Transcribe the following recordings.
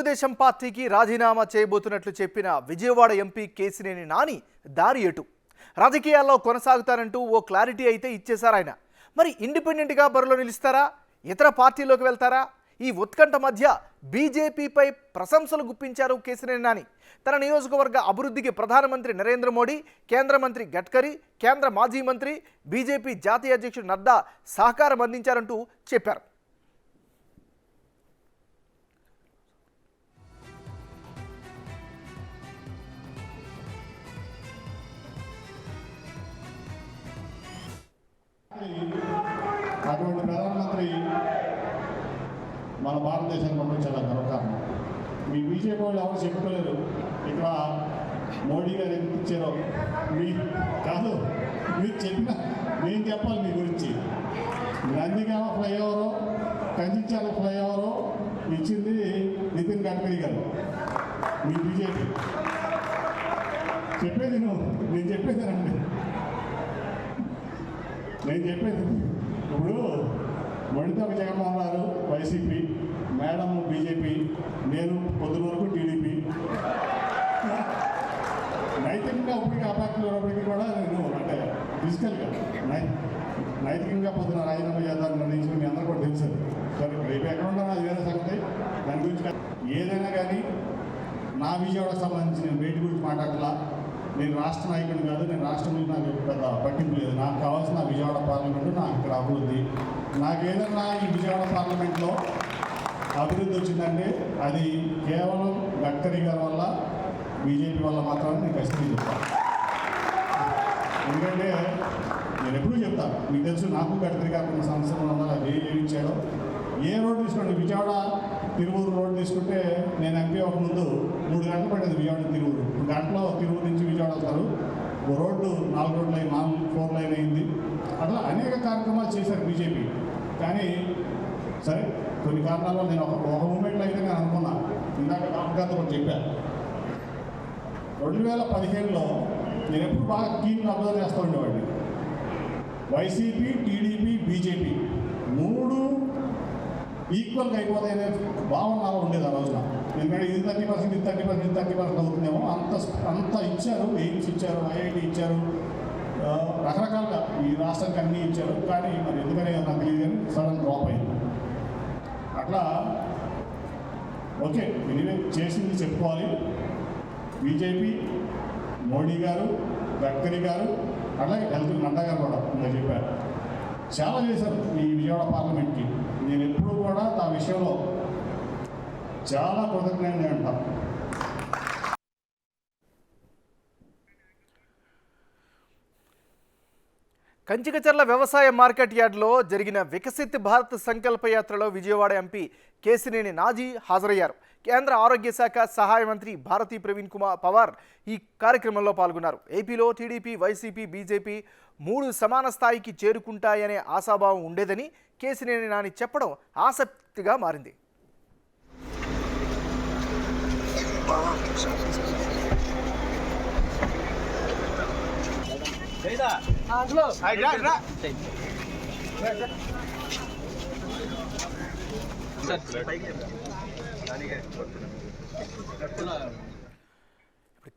తెలుగుదేశం పార్టీకి రాజీనామా చేయబోతున్నట్లు చెప్పిన విజయవాడ ఎంపీ కేసినేని నాని దారి ఎటు? రాజకీయాల్లో కొనసాగుతారంటూ ఓ క్లారిటీ అయితే ఇచ్చేశారు ఆయన. మరి ఇండిపెండెంట్గా బరిలో నిలుస్తారా, ఇతర పార్టీలోకి వెళ్తారా? ఈ ఉత్కంఠ మధ్య బీజేపీపై ప్రశంసలు గుప్పించారు కేసినేని నాని. తన నియోజకవర్గ అభివృద్ధికి ప్రధానమంత్రి నరేంద్ర మోడీ, కేంద్ర మంత్రి గడ్కరీ, కేంద్ర మాజీ మంత్రి, బీజేపీ జాతీయ అధ్యక్షుడు నడ్డా సహకారం అందించారంటూ చెప్పారు. అటువంటి ప్రధానమంత్రి మన భారతదేశానికి పంపించాలి గర్వకారణం. మీ బీజేపీ వాళ్ళు ఎవరు చెప్పుకోలేరు ఇక్కడ మోడీ గారు ఎందుకు ఇచ్చారో మీ కాదు, మీరు చెప్పిన నేను చెప్పాలి మీ గురించి. నందిగామ ఫ్లైఓవరు, కంచిచాల ఫ్లైఓవరు ఇచ్చింది నితిన్ గడ్కరీ గారు, మీ బీజేపీ. చెప్పేది నేను చెప్పేదానండి, నేను చెప్పేది. ఇప్పుడు మణితోక జగన్మోహన్ గారు వైసీపీ, మేడం బీజేపీ, నేను పొద్దున వరకు టీడీపీ. నైతికంగా అప్పటికి ఆ పార్టీలో ఉన్నప్పటికీ కూడా నేను అంటే ఫిజికల్గా నైతికంగా పొద్దున రాజీనామా చేద్దాన్ని నిర్ణయించుకుని మీ అందరూ కూడా తెలుసు. సరే రేపు ఎక్కడ ఉన్నా అది వేరే సంగతి, దాని గురించి ఏదైనా కానీ నా విజయవాడకు సంబంధించి నేను వేటి గురించి మాట్లాడాలా. నేను రాష్ట్ర నాయకుడు కాదు, నేను రాష్ట్రం గురించి నాకు పెద్ద పట్టింపు లేదు. నాకు కావాల్సిన విజయవాడ పార్లమెంటు, నాకు ఇక్కడ అభివృద్ధి. నాకు ఏదన్నా ఈ విజయవాడ పార్లమెంట్లో అభివృద్ధి వచ్చిందంటే అది కేవలం గడ్కరీ గారి వల్ల, బీజేపీ వల్ల మాత్రమే నేను ఖచ్చితంగా చెప్తాను. ఎందుకంటే నేను ఎప్పుడూ చెప్తాను, మీకు తెలుసు నాకు గడ్కరీ గారికి ఉన్న సంవత్సరం వల్ల అది ఏమి ఇచ్చాడో. ఏ రోడ్డు తీసుకోండి, విజయవాడ తిరువూరు రోడ్డు తీసుకుంటే నేను ఎంపీ ఒక ముందు 3 గంటలు పట్టేది విజయవాడ తిరువూరు. గంటలో తిరువూరు నుంచి విజయవాడ వస్తారు. రోడ్డు 4 రోడ్లు అయింది, 4 లైన్ అయింది. అట్లా అనేక కార్యక్రమాలు చేశారు బీజేపీ. కానీ సరే కొన్ని కారణాల్లో నేను ఒక మూమెంట్లో అయితే నేను అనుకున్నా, ఇందాక కాంగ్రెస్ కూడా చెప్పాను. 2015లో నేను ఎప్పుడు బాగా కీన్గా అబ్జర్వ్ చేస్తూ ఉండేవాడిని. వైసీపీ, టీడీపీ, బీజేపీ 3 ఈక్వల్గా అయిపోతాయనే భావన నాలో ఉండేది ఆ రోజున. ఎందుకంటే ఇది 30%, ఇది 30%, ఇది 30% అవుతుందేమో. అంత ఇచ్చారు. ఎయిమ్స్ ఇచ్చారు, ఐఐటి ఇచ్చారు, రకరకాలుగా ఈ రాష్ట్రానికి అన్నీ ఇచ్చారు. కానీ మరి ఎందుకనే నాకు తెలియదు కానీ సడన్ డ్రాప్ అయింది. అట్లా ఓకే ఎనివే చేసింది చెప్పుకోవాలి. బీజేపీ, మోడీ గారు, గడ్కరీ గారు, అలాగే నడ్డా గారు కూడా ఇంకా చెప్పారు, చాలా చేశారు ఈ విజయవాడ పార్లమెంట్కి. నేను ఎప్పుడూ కూడా ఆ విషయంలో చాలా కృతజ్ఞంగా ఉంటాను. కంచికచర్ల వ్యవసాయ మార్కెట్ యార్డ్లో జరిగిన వికసిత్ భారత్ సంకల్ప యాత్రలో విజయవాడ ఎంపీ కేసినేని నాని హాజరయ్యారు. కేంద్ర ఆరోగ్య శాఖ సహాయ మంత్రి భారతీ ప్రవీణ్ కుమార్ పవార్ ఈ కార్యక్రమంలో పాల్గొన్నారు. ఏపీలో టీడీపీ, వైసీపీ, బీజేపీ 3 సమాన స్థాయికి చేరుకుంటాయనే ఆశాభావం ఉండేదని కేసినేని నాని చెప్పడం ఆసక్తిగా మారింది.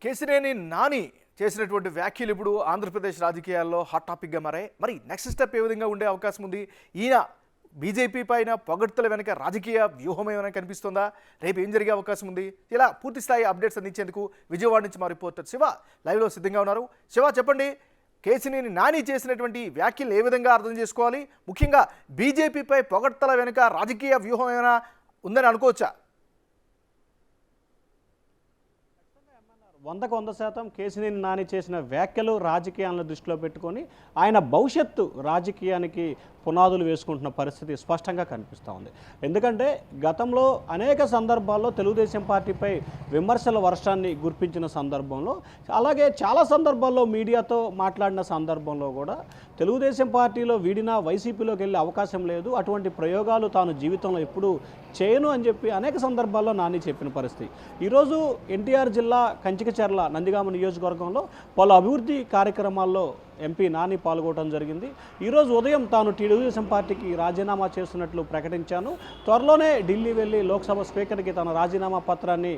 కేసినేని నాని చేసినటువంటి వ్యాఖ్యలు ఇప్పుడు ఆంధ్రప్రదేశ్ రాజకీయాల్లో హాట్ టాపిక్గా మారాయి. మరి నెక్స్ట్ స్టెప్ ఏ విధంగా ఉండే అవకాశం ఉంది? ఈయన బీజేపీ పైన పొగడ్తల వెనక రాజకీయ వ్యూహం ఏమైనా కనిపిస్తుందా? రేపు ఏం జరిగే అవకాశం ఉంది? ఇలా పూర్తి స్థాయి అప్డేట్స్ అందించేందుకు విజయవాడ నుంచి మా రిపోర్టర్ శివ లైవ్లో సిద్ధంగా ఉన్నారు. శివ, చెప్పండి, కేసినేని నాని చేసినటువంటి వ్యాఖ్యలు ఏ విధంగా అర్థం చేసుకోవాలి? ముఖ్యంగా బీజేపీపై పొగడ్తల వెనుక రాజకీయ వ్యూహం ఏమైనా ఉందని అనుకోవచ్చా? 100% కేసినేని నాని చేసిన వ్యాఖ్యలు రాజకీయాలను దృష్టిలో పెట్టుకొని ఆయన భవిష్యత్తు రాజకీయానికి పునాదులు వేసుకుంటున్న పరిస్థితి స్పష్టంగా కనిపిస్తూ ఉంది. ఎందుకంటే గతంలో అనేక సందర్భాల్లో తెలుగుదేశం పార్టీపై విమర్శల వర్షాన్ని గుర్పించిన సందర్భంలో, అలాగే చాలా సందర్భాల్లో మీడియాతో మాట్లాడిన సందర్భంలో కూడా తెలుగుదేశం పార్టీలో వీడినా వైసీపీలోకి వెళ్ళే అవకాశం లేదు, అటువంటి ప్రయోగాలు తాను జీవితంలో ఎప్పుడూ చేయను అని చెప్పి అనేక సందర్భాల్లో నాని చెప్పిన పరిస్థితి. ఈరోజు ఎన్టీఆర్ జిల్లా కంచికచర్ల నందిగామ నియోజకవర్గంలో పలు అభివృద్ధి కార్యక్రమాల్లో ఎంపీ నాని పాల్గొనడం జరిగింది. ఈరోజు ఉదయం తాను తెలుగుదేశం పార్టీకి రాజీనామా చేస్తున్నట్లు ప్రకటించాను. త్వరలోనే ఢిల్లీ వెళ్ళి లోక్సభ స్పీకర్కి తన రాజీనామా పత్రాన్ని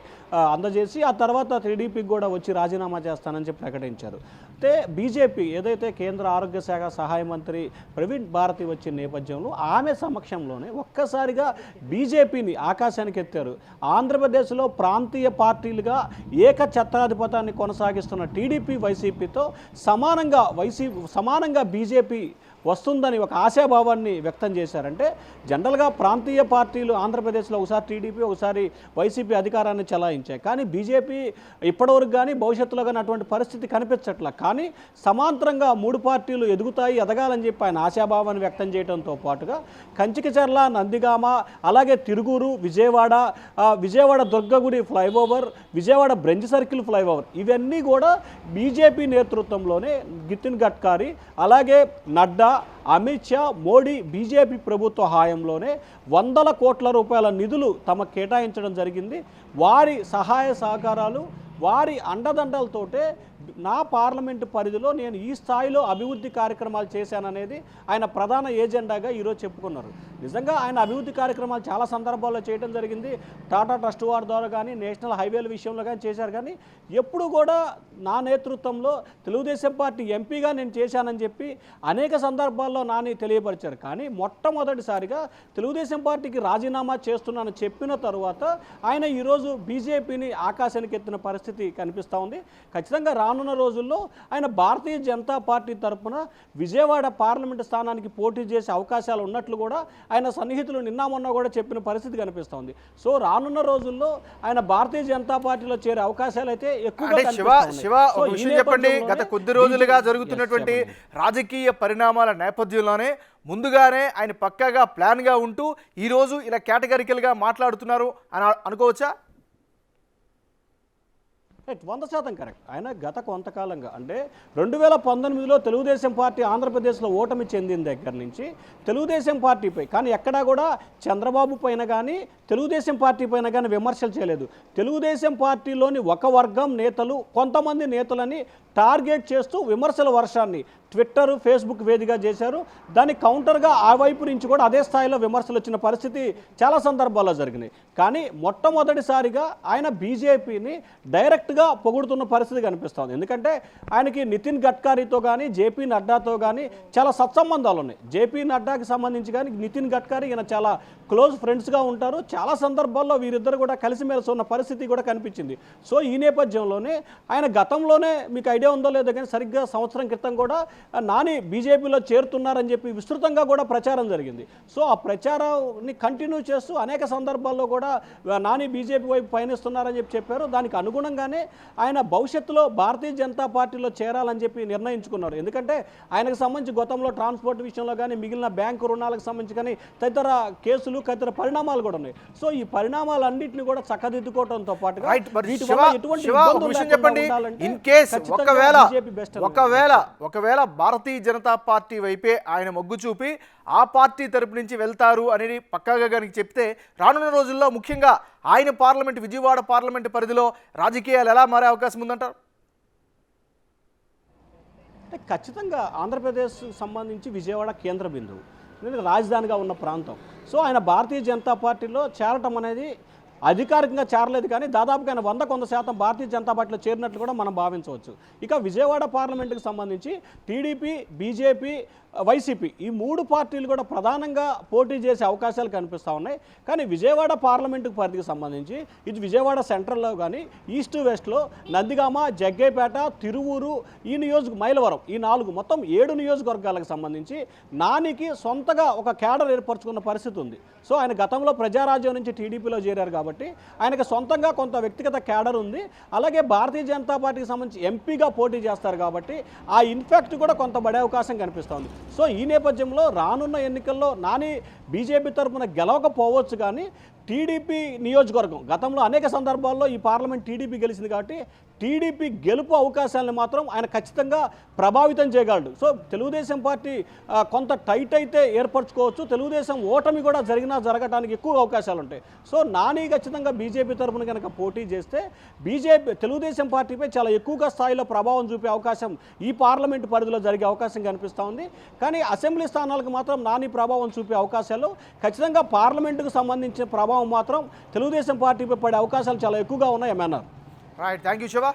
అందజేసి ఆ తర్వాత టీడీపీకి కూడా వచ్చి రాజీనామా చేస్తానని చెప్పి ప్రకటించారు. అయితే బీజేపీ ఏదైతే కేంద్ర ఆరోగ్య శాఖ సహాయ మంత్రి ప్రవీణ్ భారతి వచ్చిన నేపథ్యంలో ఆమె సమక్షంలోనే ఒక్కసారిగా బీజేపీని ఆకాశానికి ఎత్తారు. ఆంధ్రప్రదేశ్లో ప్రాంతీయ పార్టీలుగా ఏకఛత్రాధిపత్యాన్ని కొనసాగిస్తున్న టీడీపీ వైసీపీతో సమానంగా బీజేపీ వస్తుందని ఒక ఆశాభావాన్ని వ్యక్తం చేశారంటే జనరల్గా ప్రాంతీయ పార్టీలు ఆంధ్రప్రదేశ్లో ఒకసారి టీడీపీ ఒకసారి వైసీపీ అధికారాన్ని చెలాయించాయి. కానీ బీజేపీ ఇప్పటివరకు కానీ భవిష్యత్తులో కానీ అటువంటి పరిస్థితి కనిపించట్ల. కానీ సమాంతరంగా మూడు పార్టీలు ఎదగాలని చెప్పి ఆయన ఆశాభావాన్ని వ్యక్తం చేయడంతో పాటుగా కంచికచర్ల, నందిగామ, అలాగే Tiruguru, Vijayawada Durgagudi flyover, Vijayawada Benz circle flyover ఇవన్నీ కూడా బీజేపీ నేతృత్వంలోనే నితిన్ గడ్కరీ, అలాగే నడ్డా, అమిత్ షా, మోడీ బీజేపీ ప్రభుత్వ హాయంలోనే వందల కోట్ల రూపాయల నిధులు తమకు కేటాయించడం జరిగింది. వారి సహాయ సహకారాలు, వారి అండదండలతోటే నా పార్లమెంటు పరిధిలో నేను ఈ స్థాయిలో అభివృద్ధి కార్యక్రమాలు చేశాననేది ఆయన ప్రధాన ఏజెండాగా ఈరోజు చెప్పుకున్నారు. నిజంగా ఆయన అభివృద్ధి కార్యక్రమాలు చాలా సందర్భాల్లో చేయడం జరిగింది. టాటా ట్రస్ట్ వారి ద్వారా కానీ నేషనల్ హైవేల విషయంలో కానీ చేశారు. కానీ ఎప్పుడు కూడా నా నేతృత్వంలో తెలుగుదేశం పార్టీ ఎంపీగా నేను చేశానని చెప్పి అనేక సందర్భాల్లో నాని తెలియపరిచారు. కానీ మొట్టమొదటిసారిగా తెలుగుదేశం పార్టీకి రాజీనామా చేస్తున్నానని చెప్పిన తరువాత ఆయన ఈరోజు బీజేపీని ఆకాశానికి ఎత్తిన పరిస్థితి కనిపిస్తూ ఉంది. ఖచ్చితంగా రానున్న రోజుల్లో ఆయన భారతీయ జనతా పార్టీ తరఫున విజయవాడ పార్లమెంటు స్థానానికి పోటీ చేసే అవకాశాలు ఉన్నట్లు కూడా ఆయన సన్నిహితులు నిన్న మొన్న కూడా చెప్పిన పరిస్థితి కనిపిస్తోంది. సో రానున్న రోజుల్లో ఆయన భారతీయ జనతా పార్టీలో చేరే అవకాశాలు అయితే ఎక్కువగా చెప్పండి. గత కొద్ది రోజులుగా జరుగుతున్నటువంటి రాజకీయ పరిణామాల నేపథ్యంలోనే ముందుగానే ఆయన పక్కాగా ప్లాన్గా ఉంటూ ఈరోజు ఇలా కేటగిరికల్గా మాట్లాడుతున్నారు అని అనుకోవచ్చా? 100% కరెక్ట్. ఆయన గత కొంతకాలంగా అంటే 2019లో తెలుగుదేశం పార్టీ ఆంధ్రప్రదేశ్లో ఓటమి చెందిన దగ్గర నుంచి తెలుగుదేశం పార్టీపై కానీ ఎక్కడా కూడా చంద్రబాబు పైన కానీ తెలుగుదేశం పార్టీ పైన కానీ విమర్శలు చేయలేదు. తెలుగుదేశం పార్టీలోని ఒక వర్గం నేతలు, కొంతమంది నేతలని టార్గెట్ చేస్తూ విమర్శల వర్షాన్ని ట్విట్టర్, ఫేస్బుక్ వేదికగా చేశారు. దానికి కౌంటర్గా ఆ వైపు నుంచి కూడా అదే స్థాయిలో విమర్శలు వచ్చిన పరిస్థితి చాలా సందర్భాల్లో జరిగినాయి. కానీ మొట్టమొదటిసారిగా ఆయన బీజేపీని డైరెక్ట్గా పొగుడుతున్న పరిస్థితి కనిపిస్తుంది. ఎందుకంటే ఆయనకి నితిన్ గడ్కరీతో కానీ జేపీ నడ్డాతో కానీ చాలా సత్సంబంధాలు ఉన్నాయి. జేపీ నడ్డాకి సంబంధించి కానీ నితిన్ గడ్కరీ ఈయన చాలా క్లోజ్ ఫ్రెండ్స్గా ఉంటారు. చాలా సందర్భాల్లో వీరిద్దరు కూడా కలిసిమెలిసి ఉన్న పరిస్థితి కూడా కనిపించింది. సో ఈ నేపథ్యంలోనే ఆయన గతంలోనే మీకు ఐడియా ఉందో లేదో కానీ సరిగ్గా సంవత్సరం క్రితం కూడా నాని బీజేపీలో చేరుతున్నారని చెప్పి విస్తృతంగా కూడా ప్రచారం జరిగింది. సో ఆ ప్రచారాన్ని కంటిన్యూ చేస్తూ అనేక సందర్భాల్లో కూడా నాని బీజేపీ వైపు పయనిస్తున్నారని చెప్పి చెప్పారు. దానికి అనుగుణంగానే ఆయన భవిష్యత్తులో భారతీయ జనతా పార్టీలో చేరాలని చెప్పి నిర్ణయించుకున్నారు. ఎందుకంటే ఆయనకు సంబంధించి గతంలో ట్రాన్స్పోర్ట్ విషయంలో కానీ మిగిలిన బ్యాంకు రుణాలకు సంబంధించి కానీ తదితర కేసులు తదితర పరిణామాలు కూడా ఉన్నాయి. సో ఈ పరిణామాలన్నింటినీ కూడా చక్కదిద్దుకోవడంతో పాటుగా ఒకవేళ భారతీయ జనతా పార్టీ వైపే ఆయన మొగ్గు చూపి ఆ పార్టీ తరపు నుంచి వెళ్తారు అనేది పక్కాగా కనుక చెప్తే రానున్న రోజుల్లో ముఖ్యంగా ఆయన విజయవాడ పార్లమెంటు పరిధిలో రాజకీయాలు ఎలా మారే అవకాశం ఉందంటారు? ఖచ్చితంగా ఆంధ్రప్రదేశ్ సంబంధించి విజయవాడ కేంద్ర బిందువు, రాజధానిగా ఉన్న ప్రాంతం. సో ఆయన భారతీయ జనతా పార్టీలో చేరటం అనేది అధికారికంగా చేరలేదు కానీ దాదాపుగా ఆయన 100% భారతీయ జనతా పార్టీలో చేరినట్లు కూడా మనం భావించవచ్చు. ఇక విజయవాడ పార్లమెంటుకు సంబంధించి టీడీపీ, బీజేపీ, వైసీపీ ఈ మూడు పార్టీలు కూడా ప్రధానంగా పోటీ చేసే అవకాశాలు కనిపిస్తూ ఉన్నాయి. కానీ విజయవాడ పార్లమెంటు పరిధికి సంబంధించి ఇది విజయవాడ సెంట్రల్లో కానీ ఈస్ట్ వెస్ట్లో నందిగామ, జగ్గేపేట, తిరువూరు, మైలవరం ఈ 4 మొత్తం 7 నియోజకవర్గాలకు సంబంధించి నానికి సొంతగా ఒక క్యాడర్ ఏర్పరచుకున్న పరిస్థితి ఉంది. సో ఆయన గతంలో ప్రజారాజ్యం నుంచి టీడీపీలో చేరారు కాబట్టి ఆయనకు సొంతంగా కొంత వ్యక్తిగత క్యాడర్ ఉంది. అలాగే భారతీయ జనతా పార్టీకి సంబంధించి ఎంపీగా పోటీ చేస్తారు కాబట్టి ఆ ఇన్ఫాక్ట్ కూడా కొంత పడే అవకాశం కనిపిస్తుంది. సో ఈ నేపథ్యంలో రానున్న ఎన్నికల్లో నాని బీజేపీ తరఫున గెలవకపోవచ్చు కానీ టీడీపీ నియోజకవర్గం గతంలో అనేక సందర్భాల్లో ఈ పార్లమెంట్ టీడీపీ గెలిచింది కాబట్టి టీడీపీ గెలుపు అవకాశాలను మాత్రం ఆయన ఖచ్చితంగా ప్రభావితం చేయగలడు. సో తెలుగుదేశం పార్టీ కొంత టైట్ అయితే ఏర్పరచుకోవచ్చు, తెలుగుదేశం ఓటమి కూడా జరగడానికి ఎక్కువ అవకాశాలు ఉంటాయి. సో నాని ఖచ్చితంగా బీజేపీ తరఫున కనుక పోటీ చేస్తే తెలుగుదేశం పార్టీపై చాలా ఎక్కువగా స్థాయిలో ప్రభావం చూపే అవకాశం ఈ పార్లమెంటు పరిధిలో జరిగే అవకాశం కనిపిస్తూ ఉంది. కానీ అసెంబ్లీ స్థానాలకు మాత్రం నాని ప్రభావం చూపే అవకాశాలు ఖచ్చితంగా పార్లమెంటుకు సంబంధించిన ప్రభావం మాత్రం తెలుగుదేశం పార్టీపై పడే అవకాశాలు చాలా ఎక్కువగా ఉన్నాయి. MNR. Right, thank you Shiva.